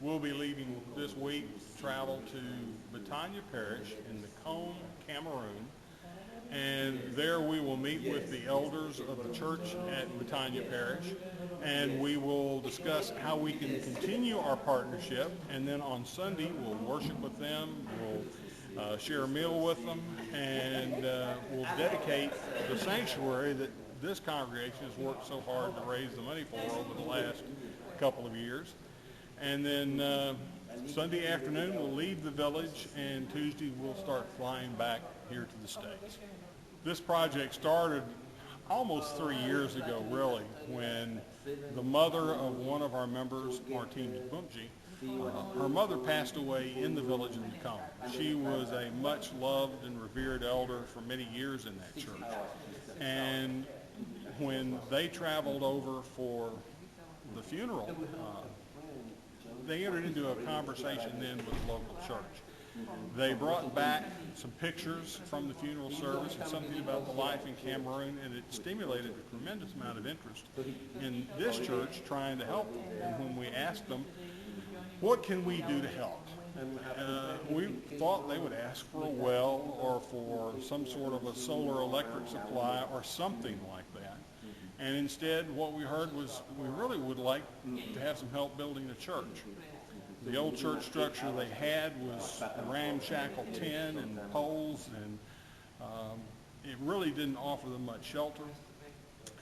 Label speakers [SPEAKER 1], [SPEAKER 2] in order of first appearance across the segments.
[SPEAKER 1] We'll be leaving this week to travel to Boumtje Parish in Nkom, Cameroon. And there we will meet with the elders of the church at Boumtje Parish, and we will discuss how we can continue our partnership. And then on Sunday, we'll worship with them, we'll share a meal with them, and we'll dedicate the sanctuary that this congregation has worked so hard to raise the money for over the last couple of years. And then Sunday afternoon, we'll leave the village, and Tuesday, we'll start flying back here to the States. This project started almost 3 years ago, really, when the mother of one of our members, Martine Boumtje, her mother passed away in the village of Nkom. She was a much loved and revered elder for many years in that church. And when they traveled over for the funeral, they entered into a conversation then with the local church. They brought back some pictures from the funeral service and something about the life in Cameroon, and it stimulated a tremendous amount of interest in this church trying to help them. And when we asked them, what can we do to help? We thought they would ask for a well or for some sort of a solar electric supply or something like that. And instead, what we heard was we really would like to have some help building a church. The old church structure they had was ramshackle tin and poles, and it really didn't offer them much shelter.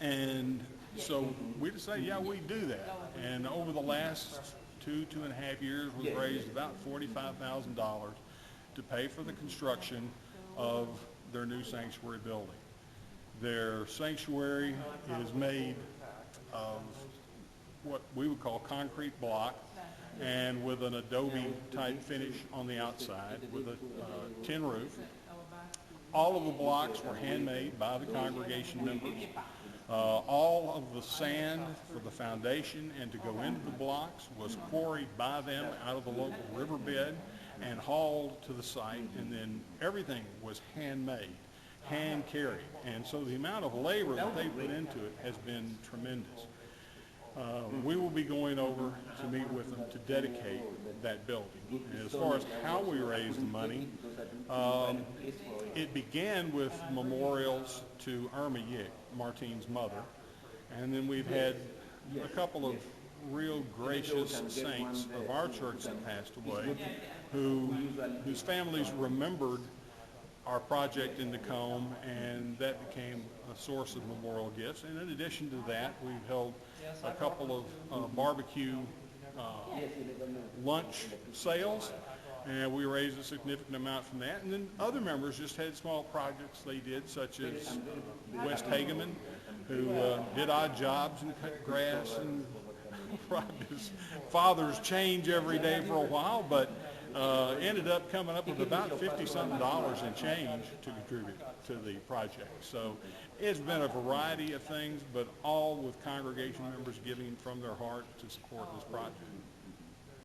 [SPEAKER 1] And so we decided, yeah, we do that. And over the last 2.5 years, we've raised about $45,000 to pay for the construction of their new sanctuary building. Their sanctuary is made of what we would call concrete block, and with an adobe type finish on the outside with a tin roof. All of the blocks were handmade by the congregation members. All of the sand for the foundation and to go into the blocks was quarried by them out of the local riverbed and hauled to the site, and then everything was handmade, hand carried. And so the amount of labor that they put into it has been tremendous. We will be going over to meet with them to dedicate that building. And as far as how we raise the money, it began with memorials to Irma Yick, Martine's mother, and then we've had a couple of real gracious saints of our church that passed away whose families remembered our project in Nkom, and that became a source of memorial gifts. And in addition to that, we've held a couple of barbecue lunch sales, and we raised a significant amount from that. And then other members just had small projects they did, such as West Hageman, who did odd jobs and cut grass and robbed his father's change every day for a while, but ended up coming up with about $50-something in change to contribute to the project. So it's been a variety of things, but all with congregation members giving from their heart to support this project.